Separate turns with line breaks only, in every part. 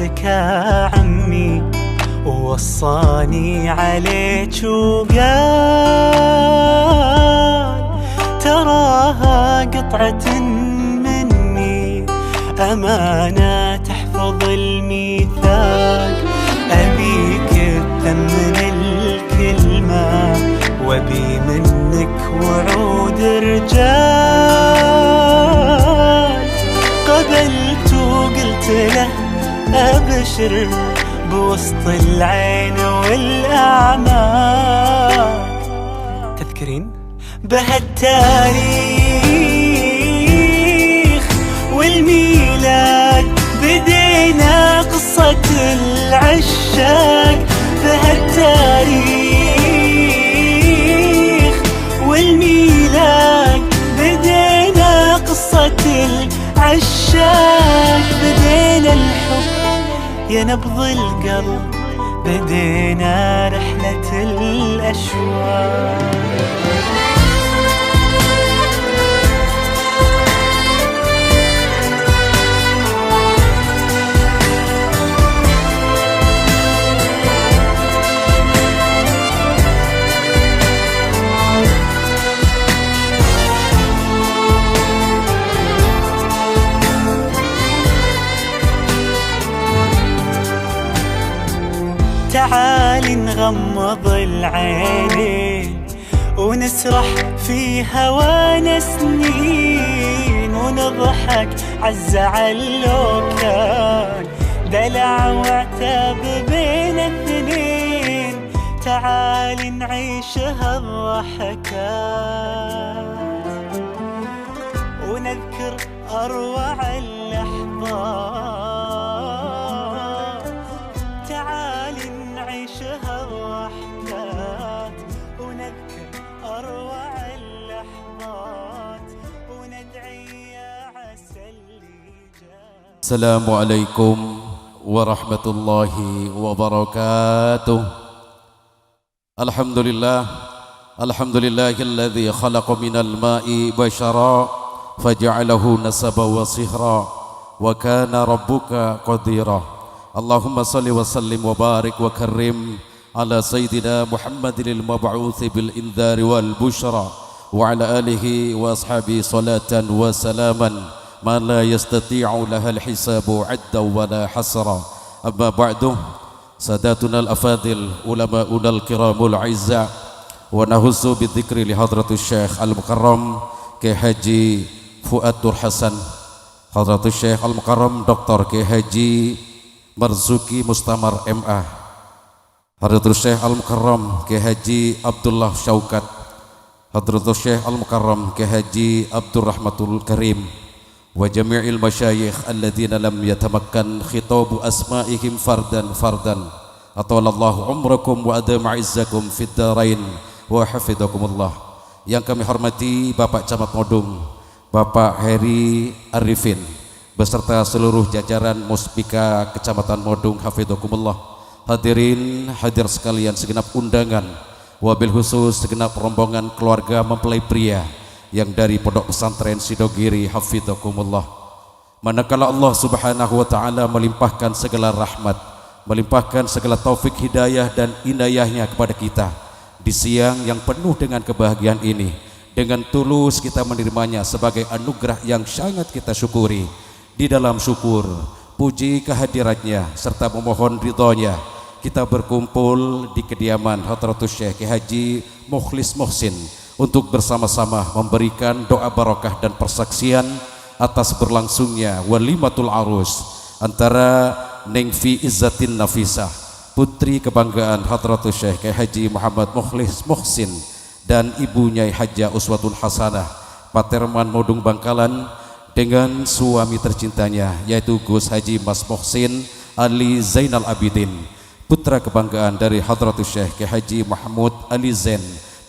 اشتكى عمي ووصاني عليك وقال تراها قطعة مني أمانة تحفظ الميثاق. أبيك تثمن الكلمة وأبي منك وعود رجال. قبلت وقلت له أبشر بوسط العين والأعماق. تذكرين بهالتاريخ والميلاد بدينا قصة العشاق. بهالتاريخ والميلاد بدينا قصة العشاق. بدينا الحب يا نبض القلب، بدينا رحلة الأشواق. تعال نغمض العينين ونسرح في هوانا سنين، ونضحك عالزعل لو كان دلع وعتاب بين اثنين. تعال نعيش هالضحكات ونذكر أروع اللحظات. تعال نعيش هالضحكات ونذكر أروع اللحظات وندعي يا عسى اللي جاء.
السلام عليكم ورحمة الله وبركاته. الحمد لله الذي خلق من الماء بشرا فجعله نسبا وصهرا وكان ربك قديرا. اللهم صل وسلم وبارك وكرم على سيدنا محمد المبعوث بالإنذار والبشرى وعلى آله وأصحابه صلاة وسلاما ما لا يستطيع لها الحساب عدا ولا حسرا. أما بعد، ساداتنا الأفاضل علماؤنا الكرام الأعزاء، ونهز بالذكر لحضرة الشيخ المكرم كي حاجي فؤاد نور حسن، حضرة الشيخ المكرم دكتور كي حاجي Marzuki Mustamar MA, Hadratus Syekh Al-Mukarram Kiai Haji Abdullah Syaukat, Hadratus Syekh Al-Mukarram Kiai Haji Abdurrahmatul Karim, wa jami'il masyayikh alladzina lam yatamakkan khitabu asma'ihim fardan atalallahu umrakum wa adama izzakum fid darain wa hafidhakumullah. Yang kami hormati Bapak Camat Modung, Bapak Heri Arifin, beserta seluruh jajaran Muspika Kecamatan Modung hafidhakumullah. Hadirin hadir sekalian, segenap undangan, wabil khusus segenap rombongan keluarga mempelai pria yang dari Pondok Pesantren Sidogiri hafidhakumullah. Manakala Allah Subhanahu wa taala melimpahkan segala rahmat, melimpahkan segala taufik hidayah dan inayahnya kepada kita di siang yang penuh dengan kebahagiaan ini, dengan tulus kita menerimanya sebagai anugerah yang sangat kita syukuri. Di dalam syukur, puji kehadiratnya serta memohon ridhonya, kita berkumpul di kediaman Hadratus Syekh Haji Mukhlis Muhsin untuk bersama-sama memberikan doa barakah dan persaksian atas berlangsungnya walimatul arus antara Nengfi Izzatin Nafisah, putri kebanggaan Hadratus Syekh Haji Muhammad Mukhlis Muhsin, dan ibunya Hajjah Uswatun Hasanah Paterman Modung Bangkalan, dengan suami tercintanya yaitu Gus Haji Mas Muhsin Ali Zainal Abidin, putra kebanggaan dari Hadratus Syekh Haji Mahmud Ali Zain,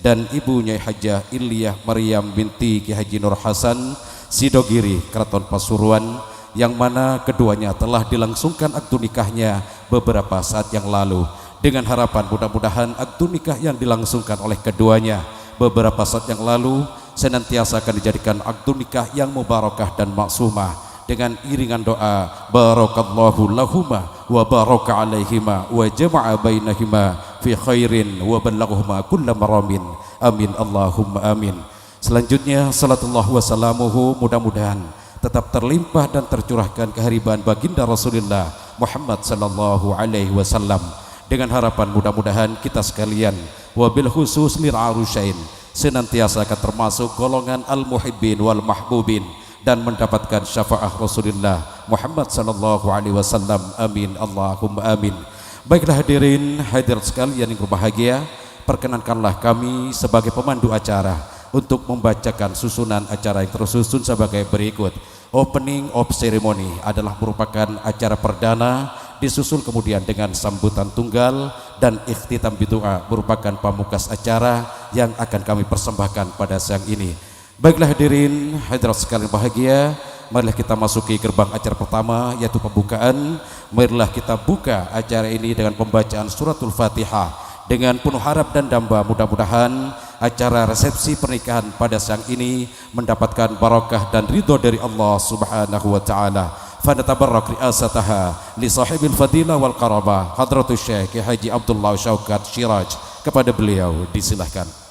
dan ibunya Hajjah Ilyah Maryam binti Ki Haji Nur Hasan Sidogiri Keraton Pasuruan, yang mana keduanya telah dilangsungkan akad nikahnya beberapa saat yang lalu, dengan harapan mudah-mudahan akad nikah yang dilangsungkan oleh keduanya beberapa saat yang lalu senantiasa akan dijadikan akad nikah yang mubarakah dan maksumah, dengan iringan doa barakallahu lahuma wa baraka alaihima wa jama'a bainahima fi khairin wa ballaghahuma kulla maramin. Amin Allahumma amin. Selanjutnya salatullah wa salamuhu mudah-mudahan tetap terlimpah dan tercurahkan kehariban baginda Rasulullah Muhammad sallallahu alaihi wasallam, dengan harapan mudah-mudahan kita sekalian wabil khusus lil arusyain senantiasa akan termasuk golongan al-muhibbin wal mahbubin dan mendapatkan syafaat Rasulullah Muhammad sallallahu alaihi wasallam. Amin Allahumma amin. Baiklah hadirin hadirat sekalian yang berbahagia, perkenankanlah kami sebagai pemandu acara untuk membacakan susunan acara yang tersusun sebagai berikut. Opening of ceremony adalah merupakan acara perdana, disusul kemudian dengan sambutan tunggal, dan ikhtitam bidu'a merupakan pamungkas acara yang akan kami persembahkan pada siang ini. Baiklah hadirin hadirat sekalian bahagia, marilah kita masuki gerbang acara pertama, yaitu pembukaan. Marilah kita buka acara ini dengan pembacaan suratul Fatihah dengan penuh harap dan damba mudah-mudahan acara resepsi pernikahan pada siang ini mendapatkan barakah dan ridho dari Allah Subhanahu wa taala. Fanatabarrak riasataha li sahibil fadilah wal qarabah Hadratus Syekh Haji Abdullah Syaukat Syiraj. Kepada beliau disilahkan.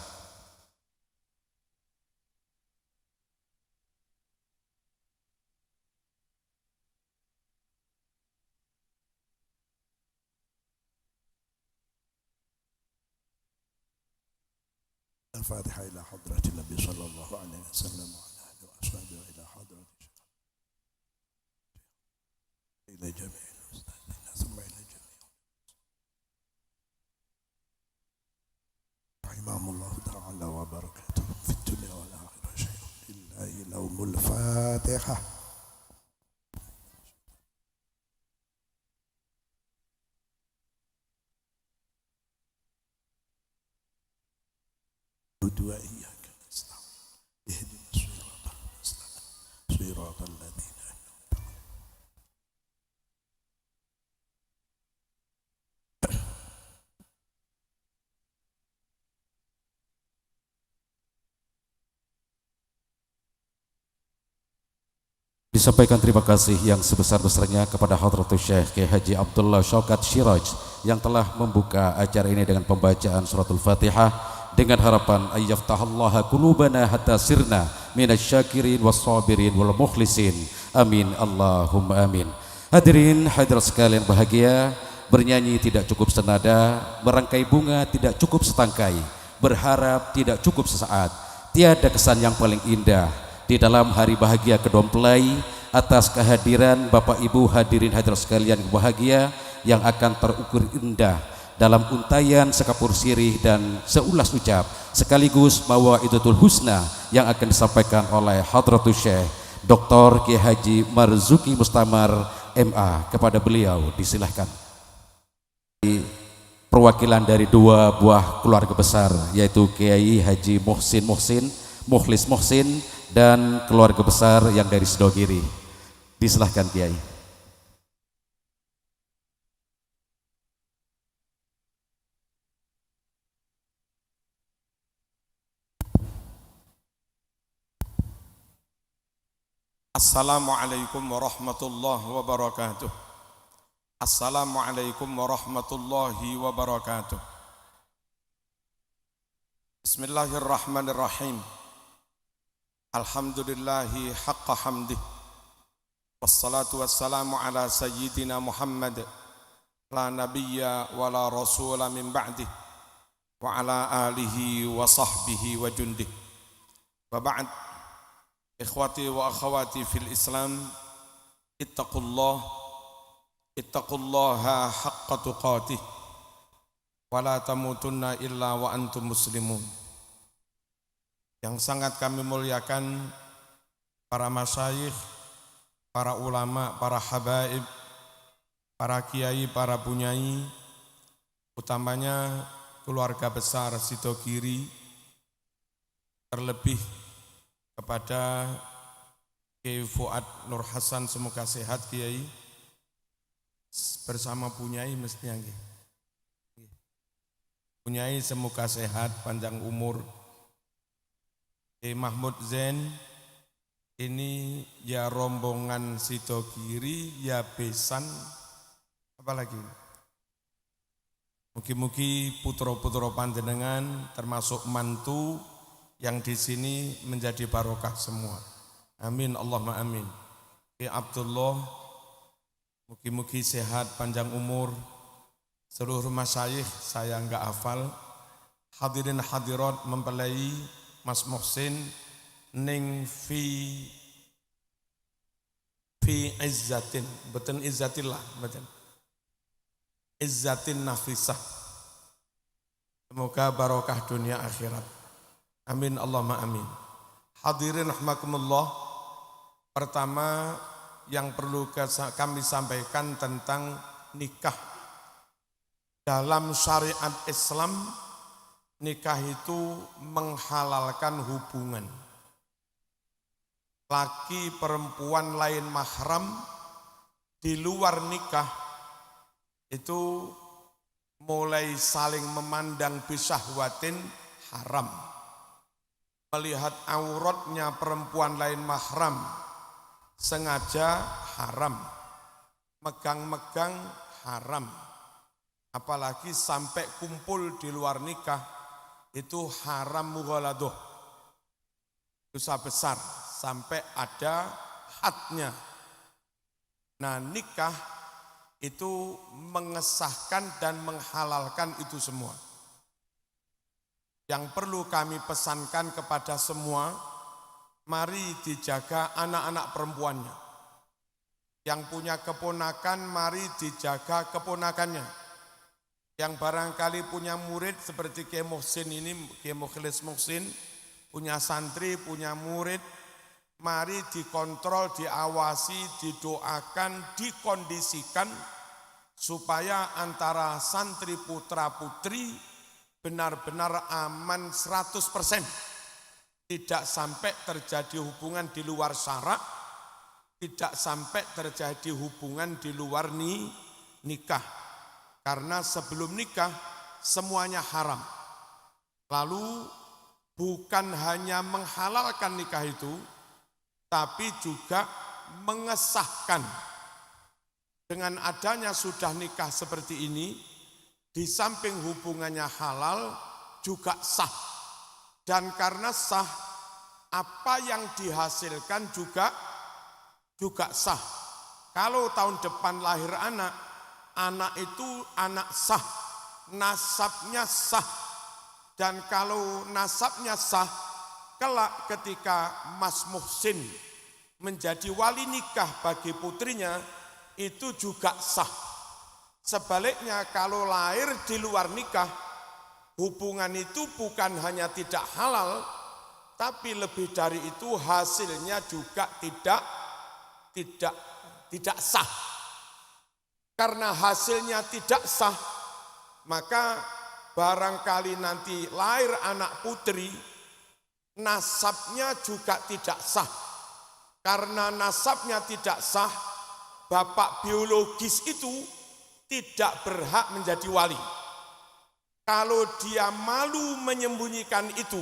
الفاتحة إلى حضرة النبي صلى الله عليه وسلم وعلى آله وأصحابه إلى حضرة إلى جميع المستاذين ثم إلى جميع رحمهم الله تعالى وبركاته في الدنيا والآخرة. شيء لله لوم الفاتحة. ودوا إياك نستعين اهدنا الصراط المستقيم صراط الذين أنعمت
Disampaikan terima kasih yang sebesar-besarnya kepada Hadratus Syekh Kiai Haji Abdullah Syaukat Syiraj yang telah membuka acara ini dengan pembacaan suratul Fatihah, dengan harapan ayyaftahallaha qulubana hatta sirna minasyakirin wassabirin wal mukhlisin. Amin Allahumma amin. Hadirin hadirat sekalian bahagia, bernyanyi tidak cukup senada, merangkai bunga tidak cukup setangkai, berharap tidak cukup sesaat. Tiada kesan yang paling indah di dalam hari bahagia kedua mempelai atas kehadiran Bapak Ibu hadirin hadirat sekalian yang bahagia yang akan terukur indah dalam untayan sekapur sirih dan seulas ucap sekaligus mawaidatul husna yang akan disampaikan oleh Hadratus Syekh Dr. Kiai Haji Marzuki Mustamar MA. Kepada beliau disilahkan. Perwakilan dari dua buah keluarga besar, yaitu Kiai Haji Mukhlis Muhsin dan keluarga besar yang dari Sidogiri. Disilahkan Kiai.
Assalamualaikum warahmatullahi wabarakatuh. Assalamualaikum warahmatullahi wabarakatuh. Bismillahirrahmanirrahim. Alhamdulillahi haqqa hamdih. Wassalatu wassalamu ala sayyidina Muhammad la nabiyya wa la rasula min ba'dih wa ala alihi wa sahbihi wa jundih. Wa ba'd. Ikhwati wa akhwati fil Islam, ittaqullaha haqqa tuqatih wa la tamutunna illa wa antum muslimun. Yang sangat kami muliakan para masyayikh, para ulama, para habaib, para kiai, para bunyai, utamanya keluarga besar Sidogiri, terlebih kepada Kiai Fuad Nur Hasan, semoga sehat Kiai, bersama Bunyai mestinya Bunyai semoga sehat, panjang umur. Kiai Mahmud Zain ini ya rombongan Sidogiri, ya besan Apalagi? Mugi-mugi putra-putra panjenengan termasuk mantu yang di sini menjadi barokah semua. Amin Allahumma amin. Ki Abdullah, mugi-mugi sehat panjang umur. Seluruh masyayikh saya enggak hafal. Hadirin hadirat mempelai Mas Muhsin ning fi izzatin, betul izzatillah, betul. Izzatin nafisah. Semoga barokah dunia akhirat. Amin Allahumma amin. Hadirin rahimakumullah. Pertama yang perlu kami sampaikan tentang nikah. Dalam syariat Islam, nikah itu menghalalkan hubungan. Laki perempuan lain mahram di luar nikah itu mulai saling memandang bisyahwatin haram. Melihat auratnya perempuan lain mahram sengaja haram. Megang-megang haram. Apalagi sampai kumpul di luar nikah itu haram mughaladoh. Dosa besar sampai ada hadnya. Nah, nikah itu mengesahkan dan menghalalkan itu semua. Yang perlu kami pesankan kepada semua, mari dijaga anak-anak perempuannya. Yang punya keponakan, mari dijaga keponakannya. Yang barangkali punya murid seperti Kiai Muhsin ini, Kiai Mukhlis Muhsin, punya santri, punya murid, mari dikontrol, diawasi, didoakan, dikondisikan supaya antara santri putra putri benar-benar aman 100%. Tidak sampai terjadi hubungan di luar syarak, tidak sampai terjadi hubungan di luar nikah. Karena sebelum nikah semuanya haram. Lalu bukan hanya menghalalkan nikah itu, tapi juga mengesahkan. Dengan adanya sudah nikah seperti ini, di samping hubungannya halal, juga sah. Dan karena sah, apa yang dihasilkan juga sah. Kalau tahun depan lahir anak itu anak sah, nasabnya sah. Dan kalau nasabnya sah, kelak ketika Mas Muhsin menjadi wali nikah bagi putrinya, itu juga sah. Sebaliknya kalau lahir di luar nikah, hubungan itu bukan hanya tidak halal, tapi lebih dari itu hasilnya juga tidak sah. Karena hasilnya tidak sah, maka barangkali nanti lahir anak putri, nasabnya juga tidak sah. Karena nasabnya tidak sah, bapak biologis itu tidak berhak menjadi wali. Kalau dia malu menyembunyikan itu,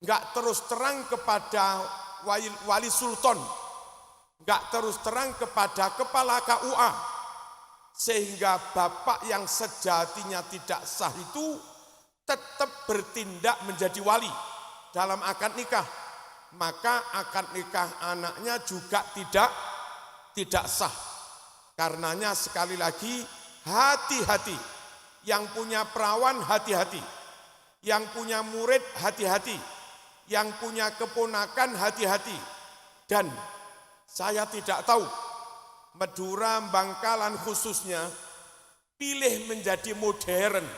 enggak terus terang kepada wali sultan, enggak terus terang kepada kepala KUA, sehingga bapak yang sejatinya tidak sah itu tetap bertindak menjadi wali dalam akad nikah, maka akad nikah anaknya juga tidak sah. Karenanya sekali lagi hati-hati, yang punya perawan hati-hati, yang punya murid hati-hati, yang punya keponakan hati-hati. Dan saya tidak tahu, Madura, Bangkalan khususnya, pilih menjadi modern,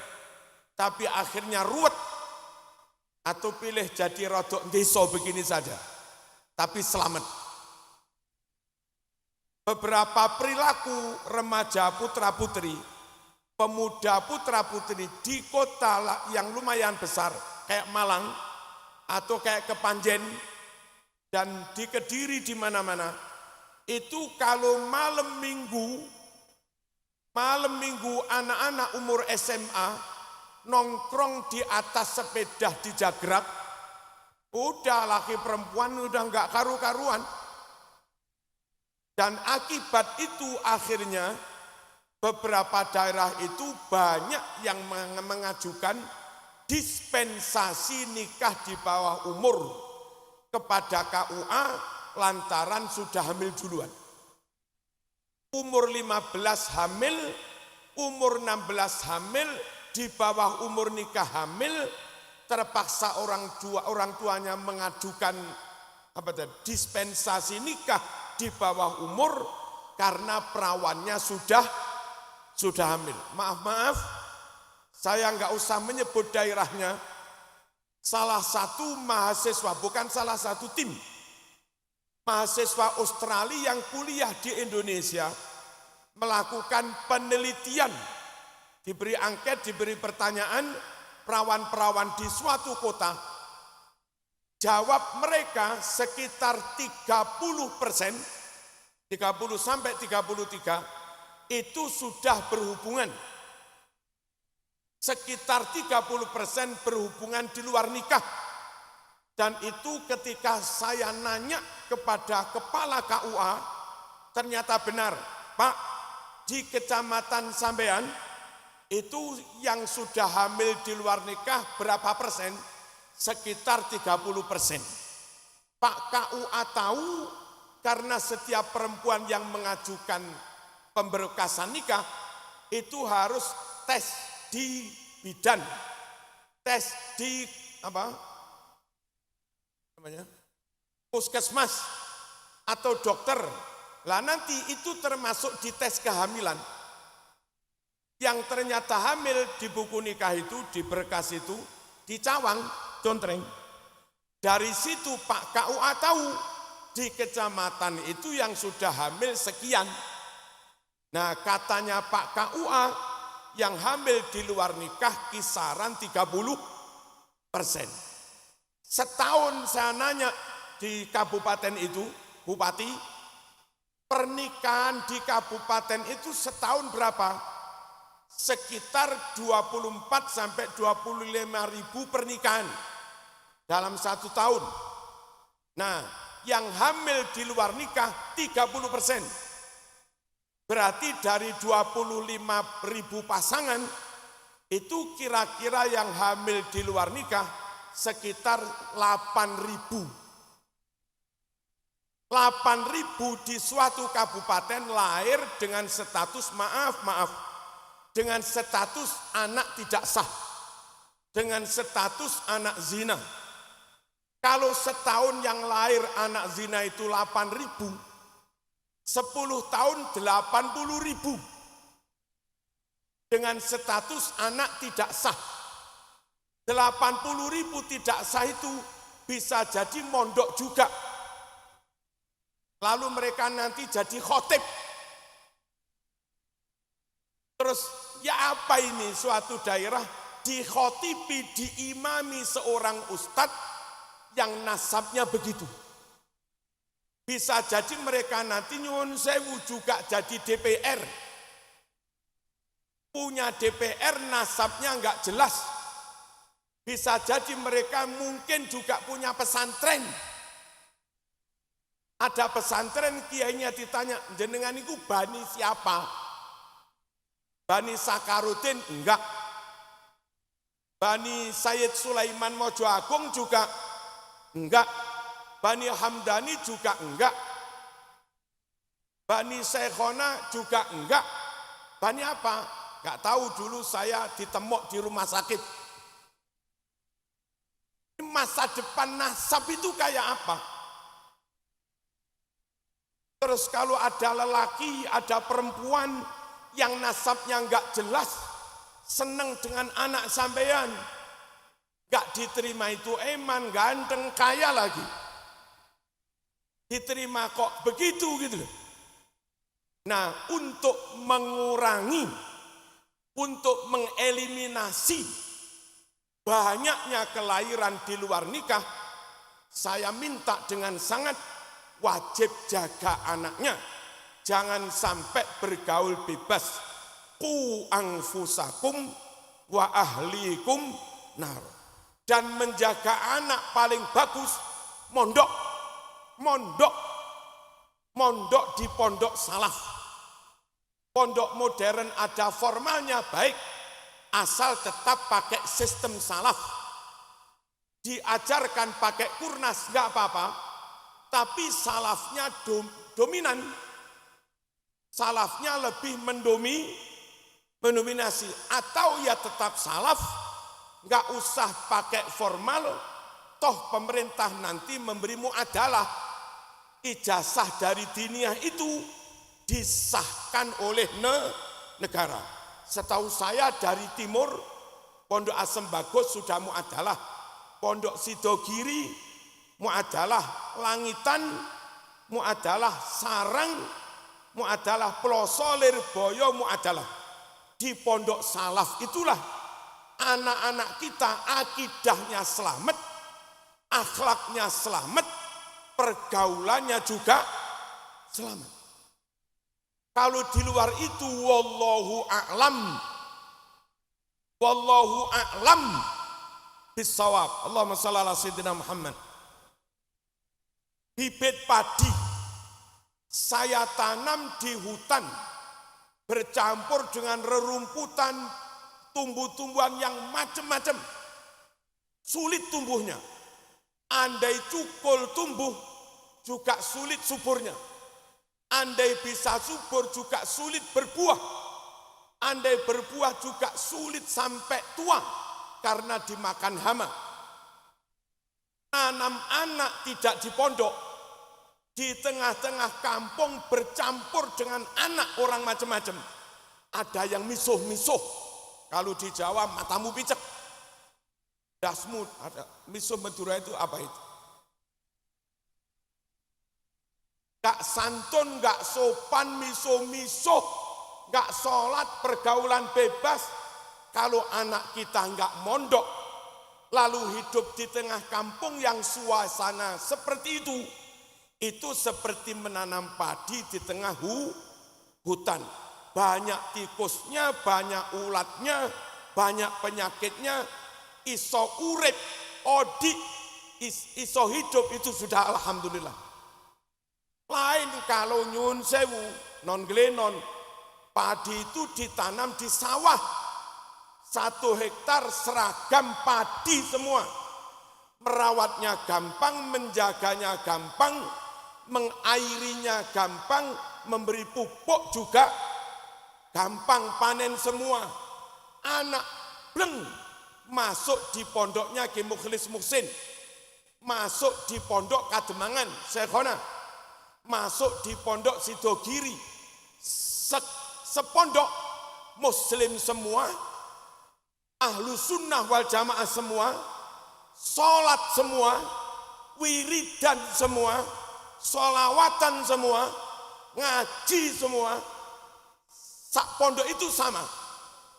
tapi akhirnya ruwet, atau pilih jadi rodok desa begini saja, tapi selamat. Beberapa perilaku remaja putra-putri, pemuda putra-putri di kota yang lumayan besar, kayak Malang, atau kayak Kepanjen, dan di Kediri di mana-mana, itu kalau malam minggu anak-anak umur SMA nongkrong di atas sepeda di Jagrak, udah laki perempuan udah enggak karu-karuan. Dan akibat itu akhirnya beberapa daerah itu banyak yang mengajukan dispensasi nikah di bawah umur kepada KUA lantaran sudah hamil duluan. Umur 15 hamil, umur 16 hamil, di bawah umur nikah hamil, terpaksa orang tuanya mengajukan dispensasi nikah di bawah umur karena perawannya sudah hamil. Maaf, saya nggak usah menyebut daerahnya. Salah satu mahasiswa, bukan salah satu tim, mahasiswa Australia yang kuliah di Indonesia melakukan penelitian, diberi angket, diberi pertanyaan, perawan-perawan di suatu kota. Jawab mereka sekitar 30%, 30 sampai 33, itu sudah berhubungan. Sekitar 30% berhubungan di luar nikah. Dan itu ketika saya nanya kepada kepala KUA, ternyata benar, Pak, di kecamatan sampean, itu yang sudah hamil di luar nikah berapa persen? Sekitar 30%. Pak KUA tahu karena setiap perempuan yang mengajukan pemberkasan nikah itu harus tes di bidan, tes di puskesmas atau dokter. Lah nanti itu termasuk di tes kehamilan. Yang ternyata hamil di buku nikah itu, di berkas itu, di Cawang, Contreng. Dari situ Pak KUA tahu di kecamatan itu yang sudah hamil sekian. Nah katanya Pak KUA yang hamil di luar nikah kisaran 30%. Setahun saya nanya di kabupaten itu, Bupati, pernikahan di kabupaten itu setahun berapa? Sekitar 24 sampai 25 ribu pernikahan dalam 1 tahun. Nah, yang hamil di luar nikah 30%. Berarti dari 25 ribu pasangan, itu kira-kira yang hamil di luar nikah sekitar 8 ribu. 8 ribu di suatu kabupaten lahir dengan status dengan status anak tidak sah, dengan status anak zina. Kalau setahun yang lahir anak zina itu 8 ribu, 10 tahun 80 ribu. Dengan status anak tidak sah. 80 ribu tidak sah itu bisa jadi mondok juga. Lalu mereka nanti jadi khotib. Terus ya apa ini suatu daerah dikhotibi, diimami seorang ustadz yang nasabnya begitu. Bisa jadi mereka nanti nyuwun sewu juga jadi DPR. Punya DPR nasabnya enggak jelas. Bisa jadi mereka mungkin juga punya pesantren. Ada pesantren kiainya ditanya, jenengan itu bani siapa? Bani Sakarudin? Enggak. Bani Sayyid Sulaiman Mojo Agung juga? Enggak. Bani Hamdani juga enggak. Bani Syekhona juga enggak. Bani apa? Enggak tahu, dulu saya ditemok di rumah sakit. Masa depan nasab itu kayak apa? Terus kalau ada lelaki, ada perempuan yang nasabnya enggak jelas, seneng dengan anak sampean, enggak diterima itu eman, ganteng, kaya lagi. Diterima kok begitu gitu. Nah, untuk mengurangi, untuk mengeliminasi banyaknya kelahiran di luar nikah, saya minta dengan sangat wajib jaga anaknya. Jangan sampai bergaul bebas. Qu anfusakum wa ahlikum nar. Dan menjaga anak paling bagus mondok di pondok salaf. Pondok modern ada formalnya baik, asal tetap pakai sistem salaf. Diajarkan pakai kurnas nggak apa-apa, tapi salafnya dominan. Salafnya lebih mendominasi. Atau ya tetap salaf, nggak usah pakai formal, toh pemerintah nanti memberi muadalah. Ijazah dari diniyah itu disahkan oleh negara. Setahu saya dari timur, Pondok Asem Bagus sudah muadalah, Pondok Sidogiri muadalah, Langitan muadalah, Sarang muadalah, Ploso Lirboyo muadalah. Di Pondok Salaf itulah anak-anak kita akidahnya selamat, akhlaknya selamat, pergaulannya juga selamat. Kalau di luar itu wallahu a'lam bisawab. Allahumma shalli ala sayyidina Muhammad. Bibit padi saya tanam di hutan bercampur dengan rerumputan, tumbuh-tumbuhan yang macam-macam. Sulit tumbuhnya. Andai cukul tumbuh juga sulit suburnya. Andai bisa subur juga sulit berbuah. Andai berbuah juga sulit sampai tua karena dimakan hama. Tanam anak tidak di pondok, di tengah-tengah kampung bercampur dengan anak orang macam-macam. Ada yang misuh-misuh. Kalau di Jawa matamu picek. Dasmu, ada misuh Madura itu apa itu? Gak santun, gak sopan, misuh-misuh, gak sholat, pergaulan bebas. Kalau anak kita gak mondok, lalu hidup di tengah kampung yang suasana seperti itu seperti menanam padi di tengah hutan. Banyak tikusnya, banyak ulatnya, banyak penyakitnya, iso urip, odik, iso hidup itu sudah alhamdulillah. Lain kalau nyun sewu, non glenon, padi itu ditanam di sawah. 1 hektar seragam padi semua. Merawatnya gampang, menjaganya gampang, mengairinya gampang, memberi pupuk juga gampang, panen semua. Anak bleng masuk di pondoknya Ki Mukhlis Muhsin, masuk di pondok Kademangan Syekhona, masuk di pondok Sidogiri, sepondok muslim semua, ahlu sunnah wal jamaah semua, sholat semua, wiridan semua, sholawatan semua, ngaji semua. Sak pondok itu sama,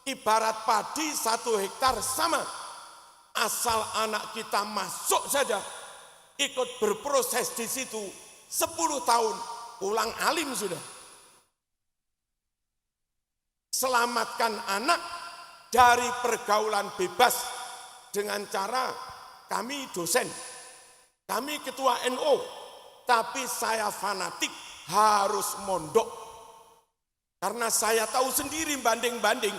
ibarat padi 1 hektar sama. Asal anak kita masuk saja, ikut berproses di situ, 10 tahun, pulang alim sudah. Selamatkan anak dari pergaulan bebas dengan cara kami dosen, kami ketua NU, tapi saya fanatik harus mondok. Karena saya tahu sendiri banding-banding,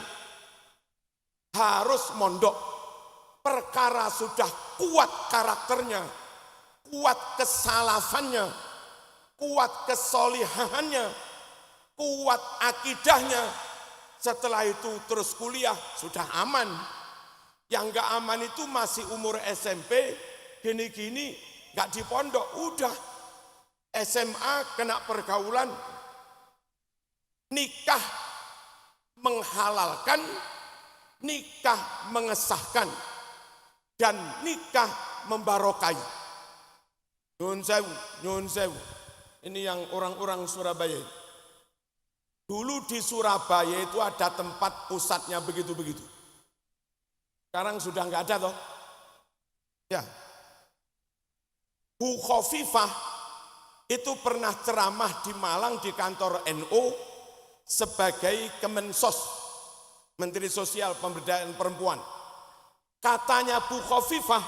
harus mondok. Perkara sudah kuat karakternya, kuat kesalafannya, kuat kesolihahannya, kuat akidahnya. Setelah itu terus kuliah, sudah aman. Yang gak aman itu masih umur SMP, gini-gini, gak di pondok, udah. SMA kena pergaulan, nikah menghalalkan, nikah mengesahkan, dan nikah membarokai. Nyun sewu. Ini yang orang-orang Surabaya. Dulu di Surabaya itu ada tempat pusatnya begitu-begitu. Sekarang sudah nggak ada toh. Ya. Bu Khofifah itu pernah ceramah di Malang di kantor NU sebagai Kemensos, Menteri Sosial Pemberdayaan Perempuan. Katanya Bu Khofifah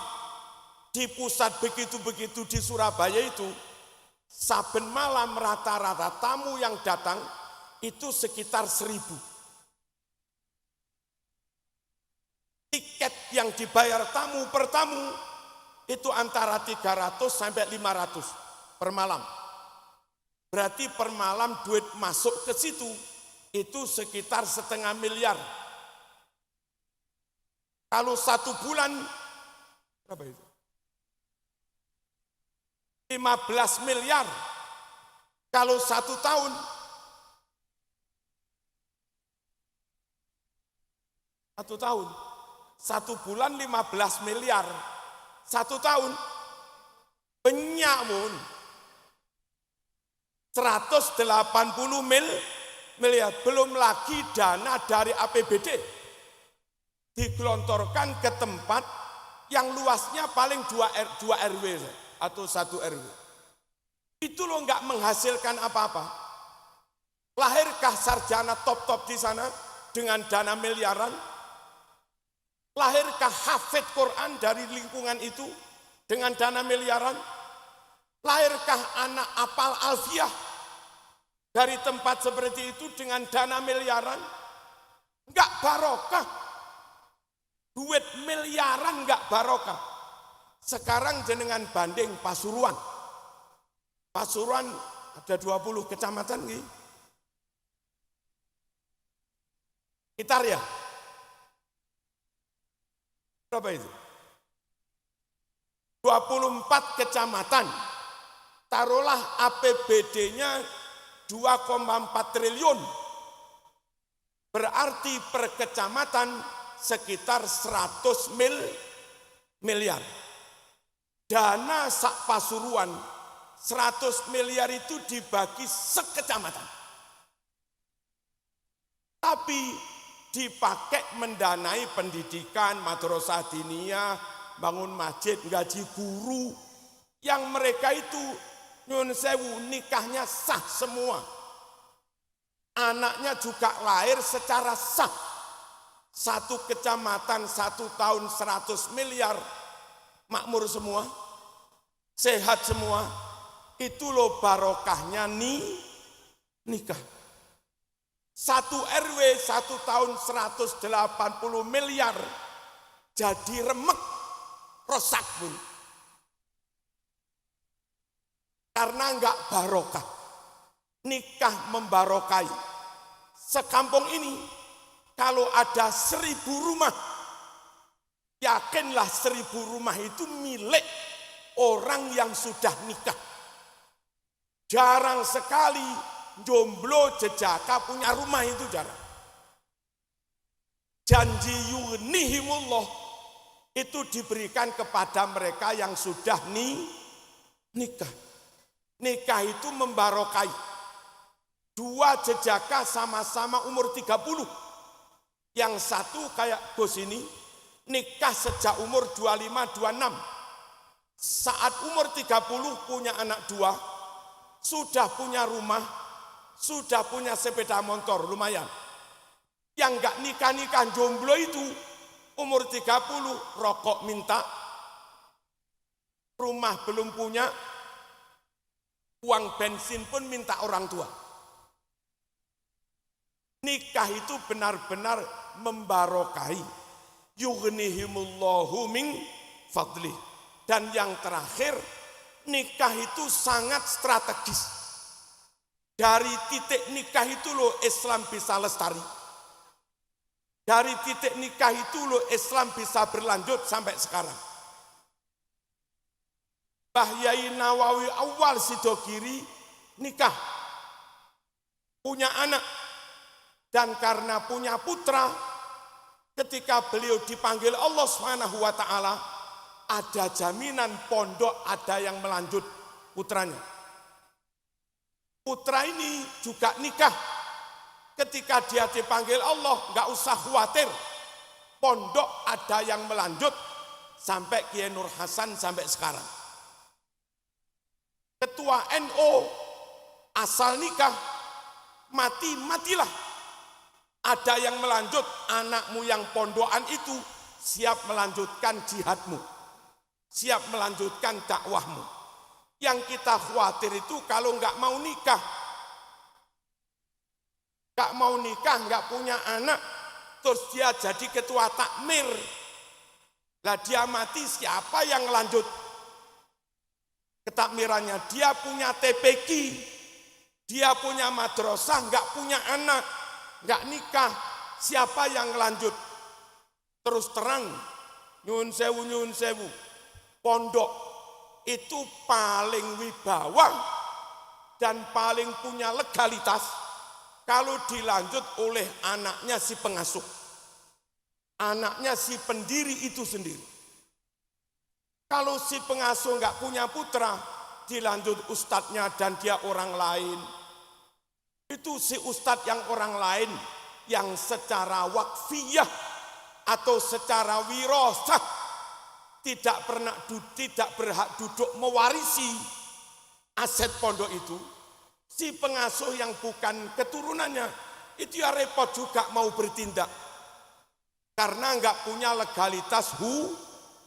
di pusat begitu-begitu di Surabaya itu, saben malam rata-rata tamu yang datang itu sekitar 1.000. Tiket yang dibayar tamu per tamu itu antara 300 sampai 500 per malam. Berarti per malam duit masuk ke situ itu sekitar 500 miliar. Kalau 1 bulan, berapa itu? 15 miliar. Kalau 1 tahun, 1 bulan 15 miliar. 1 tahun, banyak mun. 180 miliar. Belum lagi dana dari APBD. Digelontorkan ke tempat yang luasnya paling 2 RW atau 1 RW. Itu loh nggak menghasilkan apa-apa. Lahirkah sarjana top-top di sana dengan dana miliaran? Lahirkah hafid Quran dari lingkungan itu dengan dana miliaran? Lahirkah anak apal alfiah dari tempat seperti itu dengan dana miliaran? Enggak barokah. Duit miliaran enggak barokah. Sekarang jenengan banding Pasuruan. Pasuruan ada 20 kecamatan nih. Gitar ya? Berapa itu? 24 kecamatan. Taruhlah APBD-nya 2,4 triliun. Berarti per kecamatan sekitar 100 miliar. Dana sak Pasuruan 100 miliar itu dibagi sekecamatan. Tapi dipakai mendanai pendidikan, madrasah diniyah, bangun masjid, gaji guru. Yang mereka itu nyun sewu nikahnya sah semua. Anaknya juga lahir secara sah. 1 kecamatan 1 tahun 100 miliar. Makmur semua. Sehat semua. Itu loh barokahnya nikah. 1 RW 1 tahun 180 miliar. Jadi remek. Rosak pun. Karena enggak barokah. Nikah membarokai. Sekampung ini, kalau ada 1.000 rumah, yakinlah 1.000 rumah itu milik orang yang sudah nikah. Jarang sekali jomblo jejaka punya rumah, itu jarang. Janji yughnihimullah itu diberikan kepada mereka yang sudah nikah. Nikah itu membarokai. 2 jejaka sama-sama umur 30. Yang satu kayak bos ini, nikah sejak umur 25-26. Saat umur 30 punya anak 2, sudah punya rumah, sudah punya sepeda motor, lumayan. Yang enggak nikah-nikah jomblo itu, umur 30, rokok minta, rumah belum punya, uang bensin pun minta orang tua. Nikah itu benar-benar membarokai. Yughnihimullahu min fadlih. Dan yang terakhir, nikah itu sangat strategis. Dari titik nikah itu loh Islam bisa lestari. Dari titik nikah itu loh Islam bisa berlanjut sampai sekarang. Mbah Yai Nawawi Awal Sidogiri nikah. Punya anak. Dan karena punya putra, ketika beliau dipanggil Allah SWT, ada jaminan pondok ada yang melanjut putranya. Putra ini juga nikah. Ketika dia dipanggil Allah, nggak usah khawatir. Pondok ada yang melanjut sampai Kiai Nur Hasan sampai sekarang. Ketua NU asal nikah, matilah. Ada yang melanjut, anakmu yang pondokan itu siap melanjutkan jihadmu. Siap melanjutkan dakwahmu. Yang kita khawatir itu kalau enggak mau nikah. gak mau nikah, gak punya anak, terus dia jadi ketua takmir. Lah dia mati, siapa yang lanjut ketakmirannya? Dia punya TPQ, dia punya madrasah, gak punya anak, gak nikah, siapa yang lanjut? Terus terang, nyun sewu, pondok itu paling wibawa dan paling punya legalitas kalau dilanjut oleh anaknya si pengasuh, anaknya si pendiri itu sendiri. Kalau si pengasuh nggak punya putra, dilanjut ustadznya dan dia orang lain. Itu si ustadz yang orang lain yang secara wakfiyah atau secara wirosah tidak berhak duduk mewarisi aset pondok itu. Si pengasuh yang bukan keturunannya itu ya repot juga mau bertindak karena nggak punya legalitas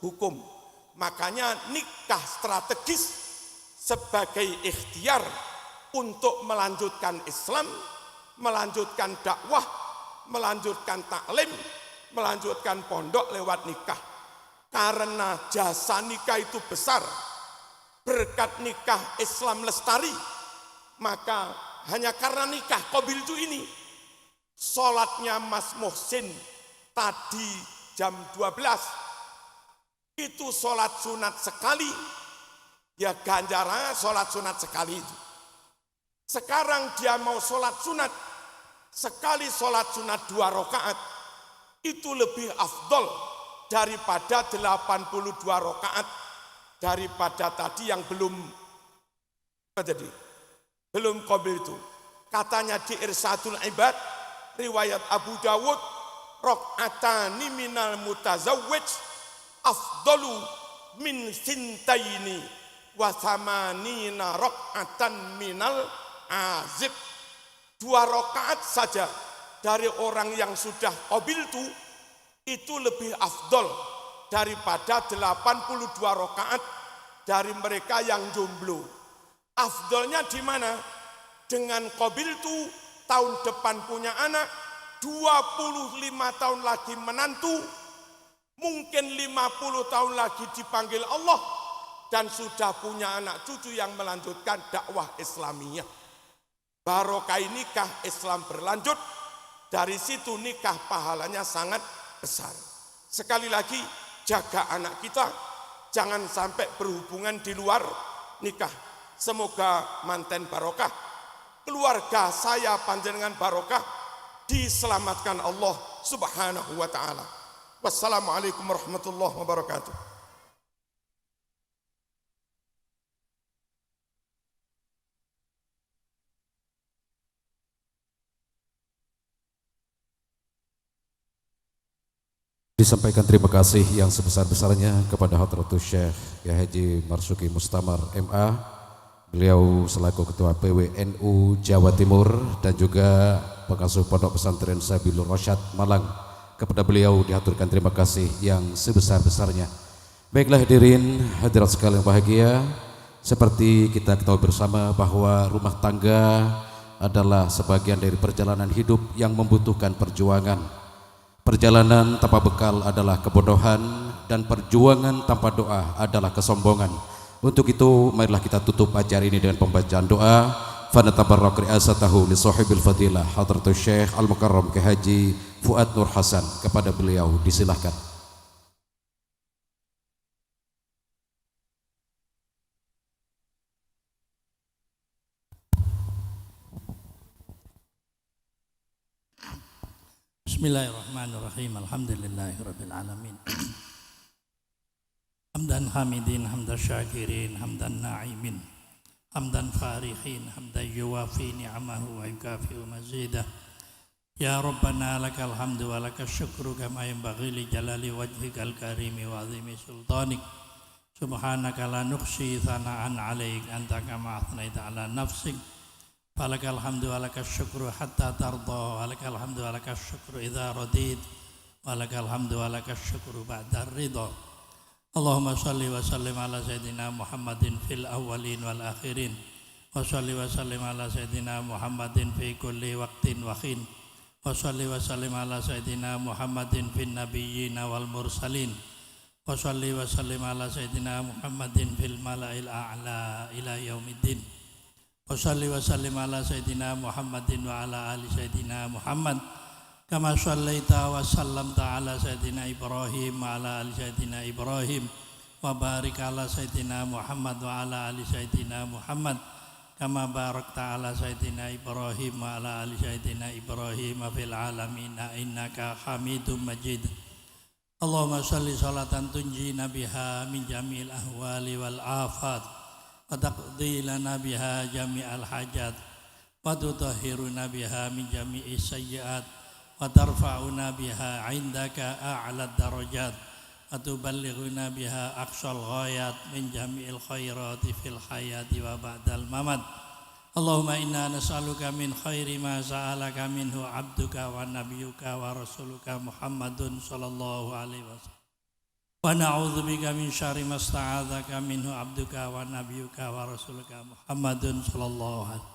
hukum. Makanya nikah strategis sebagai ikhtiar untuk melanjutkan Islam, melanjutkan dakwah, melanjutkan taklim, melanjutkan pondok lewat nikah. Karena jasa nikah itu besar, berkat nikah Islam lestari, maka hanya karena nikah qabiltu ini, sholatnya Mas Muhsin tadi jam 12, itu sholat sunat sekali, ya ganjarannya sholat sunat sekali itu. Sekarang dia mau sholat sunat, sekali sholat sunat 2 rakaat, itu lebih afdol daripada 82 rakaat daripada tadi yang belum qabil itu. Katanya di Irsadul Ibad riwayat Abu Dawud, rakaatani minal mutazawwij afdalu min sintaini wa samanina rakaatan minal azib. 2 rakaat saja dari orang yang sudah qabil itu lebih afdol daripada 82 rakaat dari mereka yang jomblo. Afdolnya di mana? Dengan qabiltu tahun depan punya anak, 25 tahun lagi menantu, mungkin 50 tahun lagi dipanggil Allah dan sudah punya anak cucu yang melanjutkan dakwah Islamiyah. Barokah nikah Islam berlanjut, dari situ nikah pahalanya sangat besar. Sekali lagi, jaga anak kita, jangan sampai berhubungan di luar nikah. Semoga manten barokah, keluarga saya panjenengan barokah, diselamatkan Allah Subhanahu wa ta'ala. Wassalamualaikum warahmatullahi wabarakatuh.
Disampaikan terima kasih yang sebesar-besarnya kepada Hadratus Syekh Kiai Haji Marzuki Mustamar MA, beliau selaku Ketua PWNU Jawa Timur dan juga pengasuh Pondok Pesantren Sabilur Rasyad Malang. Kepada beliau dihaturkan terima kasih yang sebesar-besarnya. Baiklah hadirin hadirat sekalian bahagia, seperti kita ketahui bersama bahwa rumah tangga adalah sebagian dari perjalanan hidup yang membutuhkan perjuangan. Perjalanan tanpa bekal adalah kebodohan dan perjuangan tanpa doa adalah kesombongan. Untuk itu marilah kita tutup acara ini dengan pembacaan doa. Fanatabarrak ri'asatahu li sahibil fadilah Hadratus Syekh Al-Mukarram Kiai Haji Fuad Nur Hasan. Kepada beliau disilahkan.
Bismillahirrahmanirrahim. Alhamdulillahirabbil alamin. Hamdan hamidin, hamdan syakirin, hamdan na'imin, hamdan farihin, hamdan yuwafi ni'amahu wa yukafi'u mazidah. Ya Rabbana lakal hamdu wa lakal syukru kama yanbaghi li jalali wajhikal karimi wa azimi sultanik. Subhanaka la nukhsi thana'an 'alaik anta kama athnaita 'ala nafsik. Falakal hamdu wa lakal syukru hatta tarda, wa lakal hamdu wa lakal syukru idza radid, wa lakal hamdu wa lakal syukru ba'da ridha. Allahumma salli wa sallim ala sayyidina Muhammadin fil awwalin wal akhirin wa sholli wa sallim ala sayyidina Muhammadin fi kulli waqtin wa khin wa sholli wa sallim ala sayyidina Muhammadin fin nabiyyin wal mursalin wa sholli wa sallim ala sayyidina Muhammadin fil mala'il a'la ila yaumiddin wa sholli wa sallim ala sayyidina Muhammadin wa ala ali sayyidina Muhammad kama shallaita wa sallamta ala sayyidina Ibrahim wa ala ali sayyidina Ibrahim wa barik ala sayyidina Muhammad wa ala ali sayyidina Muhammad kama barakta ala sayyidina Ibrahim wa ala ali sayyidina Ibrahim fil alamin innaka Hamidum Majid. Allahumma shalli salatan tunjina biha min jami'il ahwali wal afat wa taqdi lana biha jami'al hajat wa tutahhiruna biha min jami'is sayyi'at wa tarfa'una biha 'indaka a'la darajat wa tuballighuna biha aqsal ghayat min jami'il khairati fil hayati wa ba'dal mamat. Allahumma inna nas'aluka min khairi ma sa'alaka minhu 'abduka wa nabiyyuka wa rasuluka Muhammadun sallallahu alaihi wasallam wa na'udzubika min syarri ma sta'adzaka minhu 'abduka wa nabiyyuka wa rasuluka Muhammadun sallallahu alaihi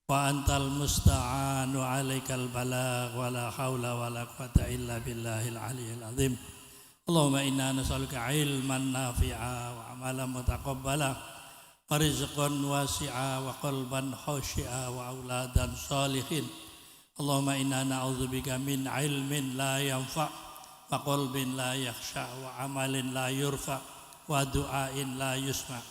wa antal musta'anu alaikal balagh wa la hawla wa la quwwata illa billahil aliyyil azim. Allahumma inna nas'aluka ilman nafi'a wa amalan mutaqabbala wa rizqan wasi'a wa qalban khashi'a wa auladan salihin. Allahumma inna na'udzubika min ilmin la yanfa' wa qalbin la yakhsha wa amalin la yurfa wa du'ain la yusma'.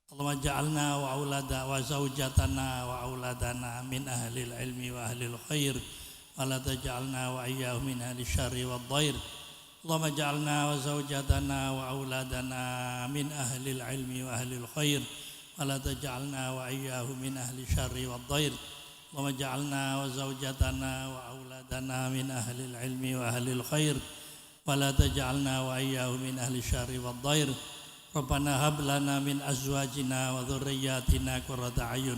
Allahumma ja'alna wa aulada wa zawjatana wa auladana min ahlil ilmi wa ahlil khair wa la taj'alna wa iyyahum min ahli syarri wad dhair. Allahumma ja'alna wa zawjatana wa auladana min ahlil ilmi wa ahlil khair wa la taj'alna wa iyyahum min ahli syarri wad dhair. Allahumma ja'alna wa zawjatana wa auladana min ahlil ilmi wa ahlil khair wa la taj'alna wa iyyahum min ahli syarri wad dhair. Rabbana hab lana min azwajina wa dhurriyyatina qurrata a'yun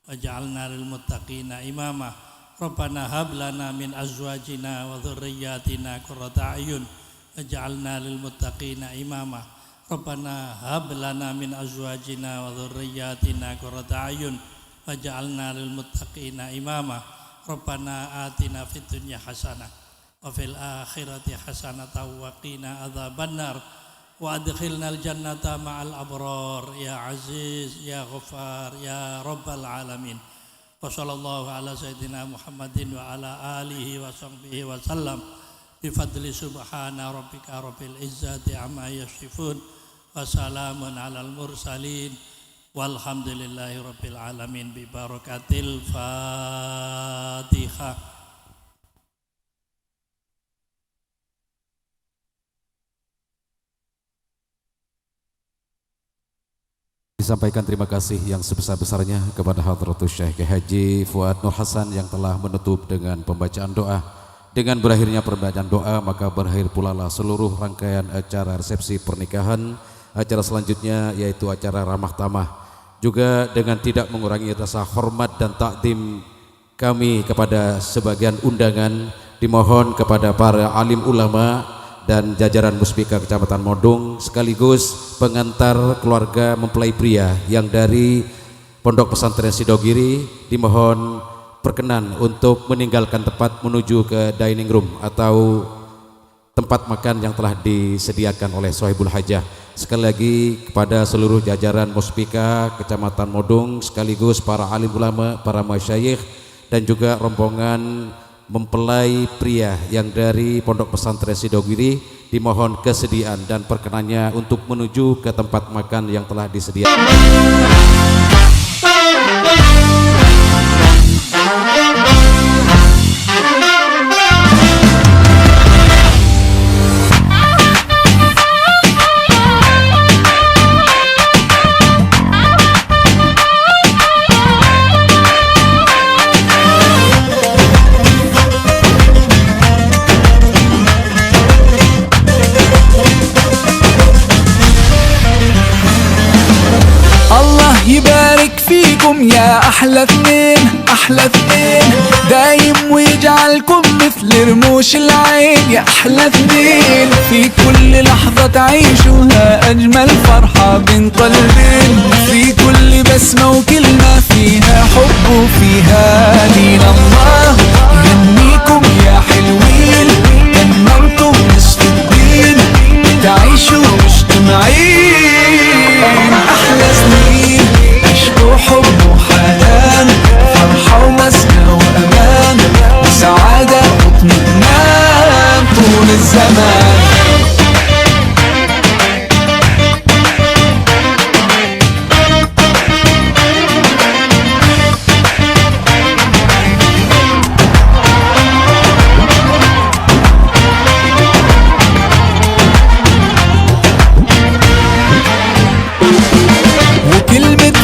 waj'alna lil muttaqina imama. Rabbana hab lana min azwajina wa dhurriyyatina qurrata a'yun waj'alna lil muttaqina imama. Rabbana hab lana min azwajina wa dhurriyyatina qurrata a'yun waj'alna lil muttaqina imama. Rabbana atina fid dunya hasanah wa fil akhirati hasanatan wa qina adzabannar wa adkhilnal jannata ma'al abrar ya aziz ya ghafar ya rabbal alamin. Wa sallallahu ala sayyidina Muhammadin wa ala alihi wa sahbihi wa sallam bi fadli subhana rabbika rabbil izzati amma yasifun wa salamun alal mursalin walhamdulillahi rabbil alamin bi barakatil Fatihah.
Disampaikan terima kasih yang sebesar-besarnya kepada Hadratus Syekh Haji Fuad Nur Hasan yang telah menutup dengan pembacaan doa. Dengan berakhirnya pembacaan doa maka berakhir pula lah seluruh rangkaian acara resepsi pernikahan. Acara selanjutnya yaitu acara ramah tamah. Juga dengan tidak mengurangi rasa hormat dan takdim kami kepada sebagian undangan, dimohon kepada para alim ulama dan jajaran Muspika Kecamatan Modong sekaligus pengantar keluarga mempelai pria yang dari Pondok Pesantren Sidogiri dimohon berkenan untuk meninggalkan tempat menuju ke dining room atau tempat makan yang telah disediakan oleh Sohibul Hajah. Sekali lagi kepada seluruh jajaran Muspika Kecamatan Modong sekaligus para alim ulama, para masyayikh dan juga rombongan mempelai pria yang dari Pondok Pesantren Sidogiri dimohon kesediaan dan perkenannya untuk menuju ke tempat makan yang telah disediakan.
يبارك فيكم يا أحلى اثنين، أحلى اثنين، دايم ويجعلكم مثل رموش العين يا أحلى اثنين. في كل لحظة تعيشوها أجمل فرحة بين قلبين، في كل بسمة وكلمة فيها حب وفيها دين. الله يهنيكم يا حلوين، تممتم نصف الدين، تعيشوا مجتمعين أحلى سنين، عشق وحب وحنان، فرحة ومسكة وأمان، وسعادة واطمئنان طول الزمان.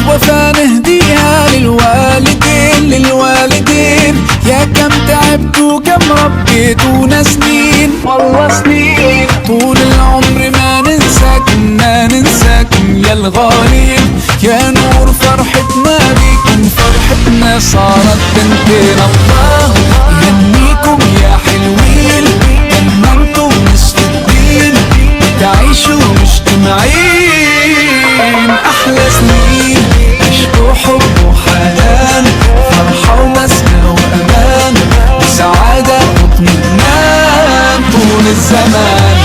وفا نهديها للوالدين، للوالدين، يا كم تعبتوا كم ربيتونا سنين، والله سنين. طول العمر ما ننساكم، ما ننساكم يا الغالين، يا نور فرحتنا بيكم، فرحتنا صارت بنتين. الله يهنيكم يا حلوين، تممتم نصف الدين، تعيشوا مجتمعين أحلى سنين، عشق وحب وحنان، فرحة ومسكة وأمان، وسعادة واطمئنان طول الزمان.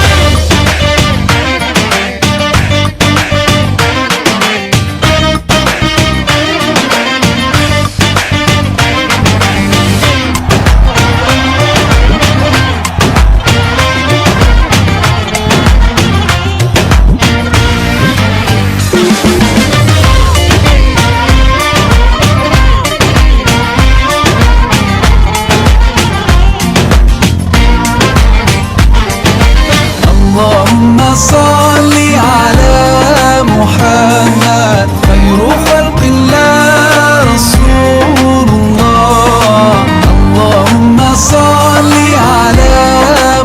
اللهم صل على محمد خير خلق الله رسول الله. اللهم صل على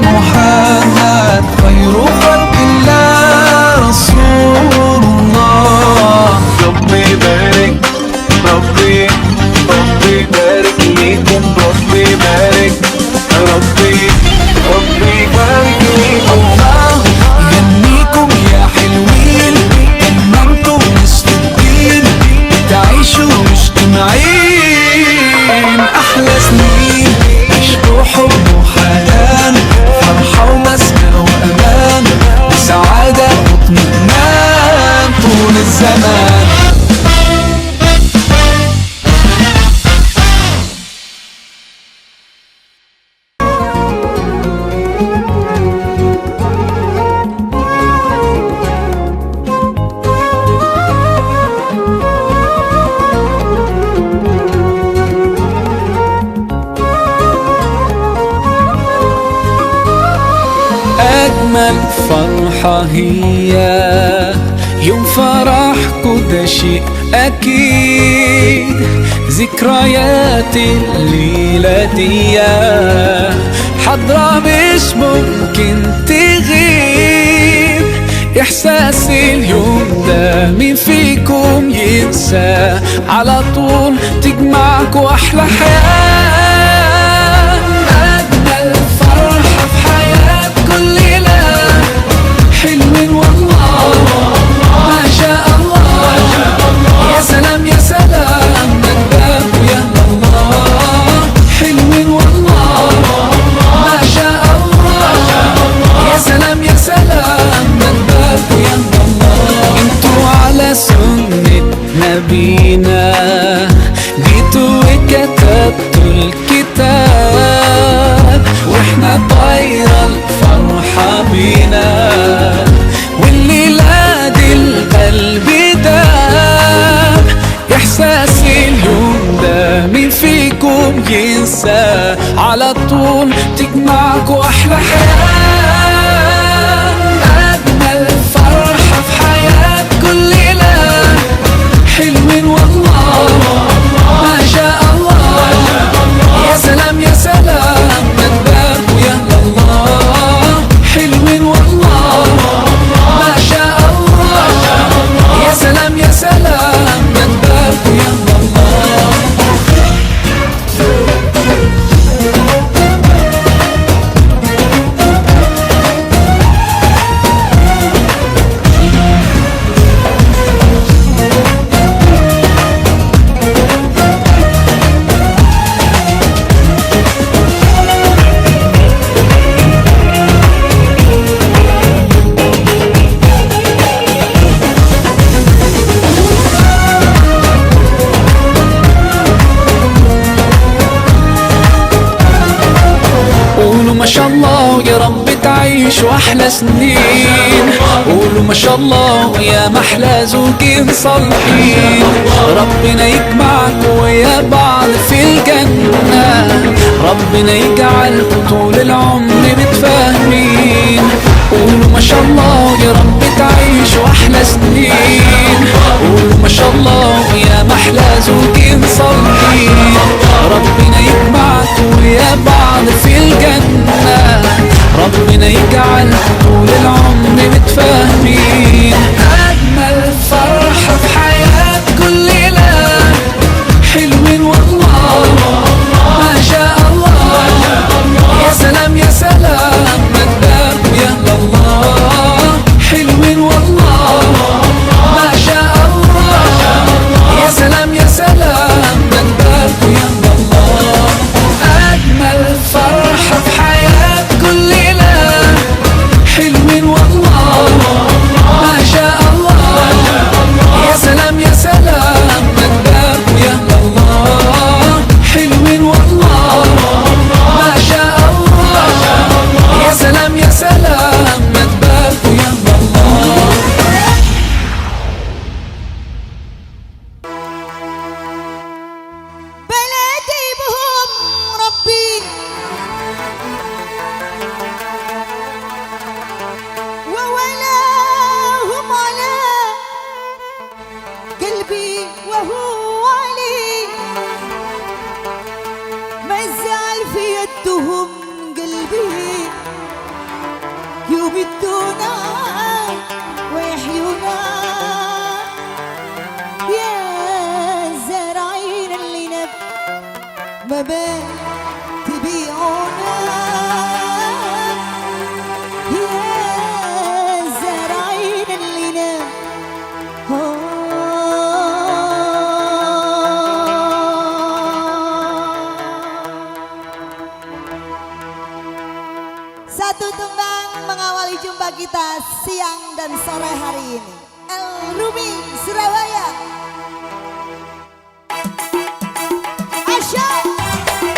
محمد خير خلق الله رسول الله. ربي بارك، ربي بارك ليكم، ربي بارك، ربي بارك ليكم. يهنيكم يا حلوين، تممتم نصف الدين، تعيشوا مجتمعين أحلى سنين، عشق وحب وحنان، فرحة ومسكة وأمان، وسعادة واطمئنان طول الزمان. أجمل فرحة هي يوم فرحكوا، ده شيء أكيد، ذكريات الليلة دي حضرة مش ممكن تغيب. إحساس اليوم ده مين فيكم ينسى، على طول تجمعكوا أحلى حياة. أجمل فرحة في حياة كل ليلة، حلوين والله ما شاء الله، يا سلام يا سلام نداك يا الله، حلوين والله ما شاء الله، يا سلام يا سلام نداك يا الله. انتوا على سنة نبينا جيتوا وكتبتوا الكتاب، واحنا طايرة الفرحة بينا، والليلة دي القلب داب. إحساس اليوم ده مين فيكم ينسى، على طول تجمعكوا أحلى حياة. أجمل فرحة في حياة كل ليلة، حلوين والله ما شاء الله، يا سلام يا سلام نداك يا الله، حلوين والله ما شاء الله، يا سلام يا سلام نداك شاء الله يا رب تعيشوا أحلى سنين. قولوا ما شاء الله يا محلى زوجين صالحين. ربنا يجمعكم ويا بعض في الجنة. ربنا يجعلكم طول العمر متفاهمين. قولوا ما شاء الله يا رب تعيشوا أحلى سنين. قولوا ما شاء الله يا محلى زوجين صالحين. ربنا يجمعكم ويا بعض في الجنة. ربنا يجعلكم طول العمر متفاهمين. أجمل فرحة في حياة كل ليلة حلوين والله ما شاء الله. يا سلام يا سلام مدام يا الله. حلوين والله ما شاء الله. يا سلام يا سلام مدام يا الله. أجمل فرحة في حياة كل ليلة حلوين والله ما شاء الله. يا سلام يا سلام مدام يا الله. حلوين والله ما شاء الله. يا سلام يا سلام مدام يا الله.
بلدي بهم ربي وولاهم على قلبي وهو علي. ما يزعل في يدهم قلبي يمدونا ويحيونا. يا زارعين اللي ما بين تبيعونا. يا زارعين اللي Satu tembang mengawali jumpa kita siang dan sore hari ini. El Rumi Surabaya. Asyik.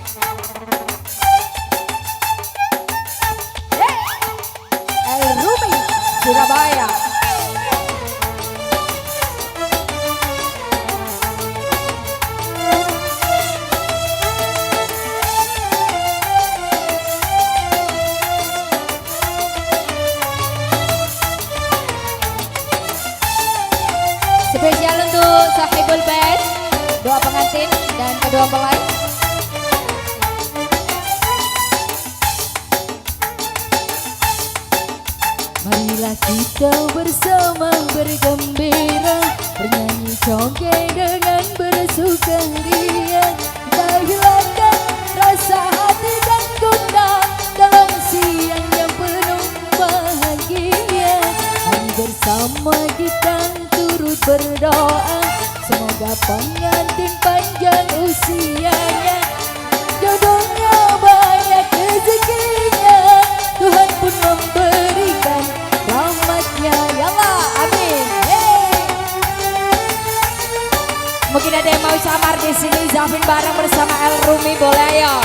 El Rumi Surabaya. Spesial untuk sahibul bait, doa pengantin dan kedua mempelai. Marilah kita bersama bergembira, bernyanyi congkeh dengan bersukaria. Kita hilangkan rasa hati dan gundah dalam siang yang penuh bahagia. Mari bersama kita turut berdoa, semoga pengantin panjang usianya, jodohnya banyak rezekinya, Tuhan pun memberikan rahmatnya. Yalah, amin. Hey. Mungkin ada yang mau samar di sini, Zafin bareng bersama El Rumi, boleh ya?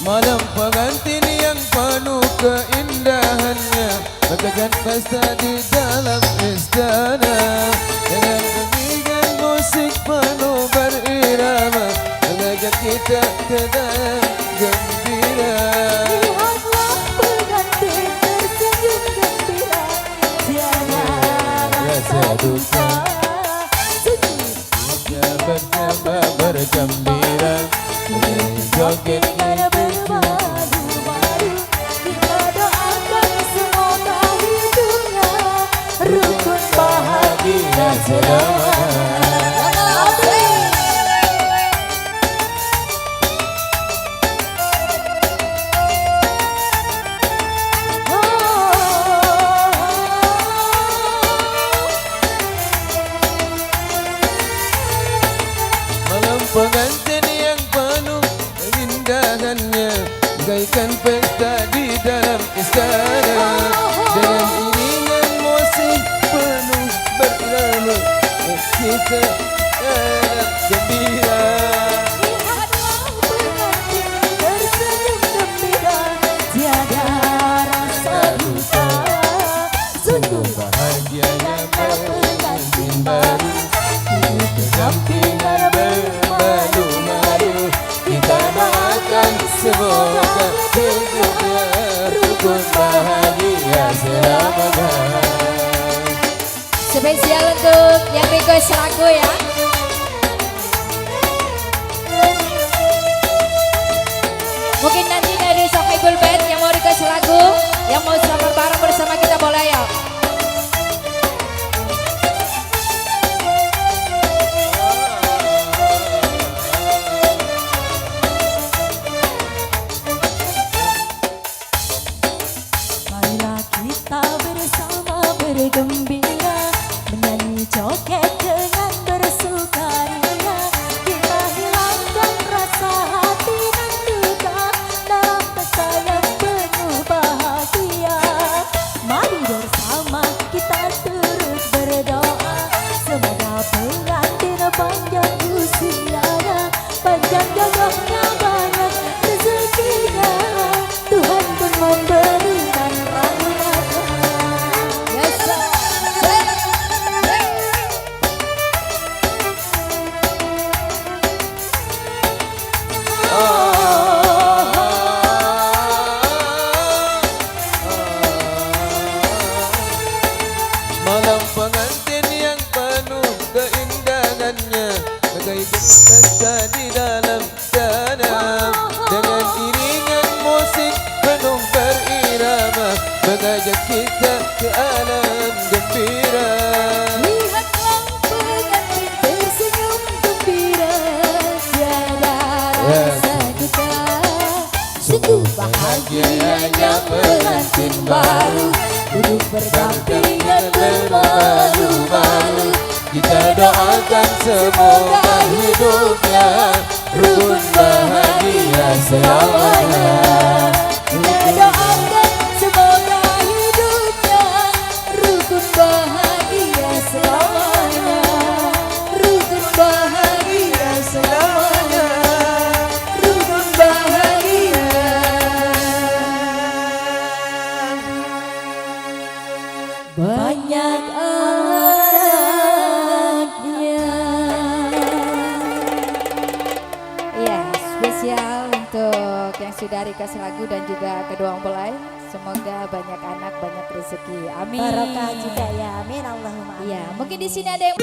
Malam pengantin yang penuh keindahannya, bagaikan pesta di dalam istana, dengan iringan musik penuh berirama, mengajak kita ke dalam gembira.
Lihatlah pengantin tersenyum gembira, tiada rasa duka.
Kita bersama bergembira, joget
Kita bermadu-madu, kita doakan semoga hidupnya rukun bahagia selamanya.
Malam pengantin yang penuh keindahannya, bagaikan pesta di dalam istana, dengan iringan musik penuh berirama, kita gembira.
Lihatlah pengantin tersenyum gembira, tiada rasa duka. Sungguh
Bahagianya
pengantin baru,
pendampingan bermadu-madu, kita doakan semoga hidupnya rukun bahagia selamanya.
spesial untuk yang request lagu ya. Mungkin nanti dari Sahibul Band yang mau request lagu, yang mau selamat bareng bersama kita boleh ya. Marilah kita bersama bergembira, menyanyi joget dengan bersukaria. Kita hilangkan rasa hati dan duka dalam pesta yang penuh bahagia. Mari bersama kita terus berdoa, semoga pengantin panjang usianya, panjang jodohnya, banyak rezekinya, Tuhan pun memberikan rahmatnya. Yes, sir.
Malam pengantin yang penuh keindahannya, bagaikan pesta di dalam tanah, dengan iringan musik penuh berirama, mengajak kita ke alam gembira.
Lihatlah pengantin tersenyum gembira, tiada rasa duka. Sungguh bahagianya pengantin baru, duduk berdampingan bermalu-malu.
Kita doakan semoga hidupnya rukun bahagia selamanya.
Kita doakan semoga hidupnya rukun
banyak anaknya.
Ya, spesial untuk yang sudah request lagu dan juga kedua mempelai. Semoga banyak anak, banyak rezeki. Amin.
Barokah juga ya, amin Allahumma amin.
Iya, mungkin di sini ada yang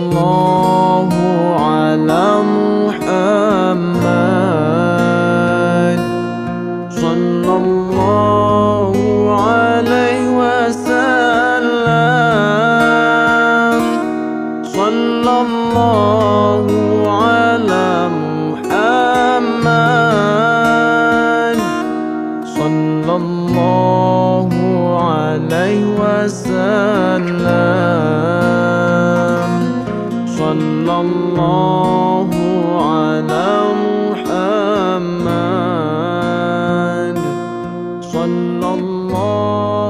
Sallallahu ala Muhammad, sallallahu alaihi wasallam, sallallahu ala Muhammad, sallallahu alaihi wasallam. Sallallahu ala Muhammad, sallallahu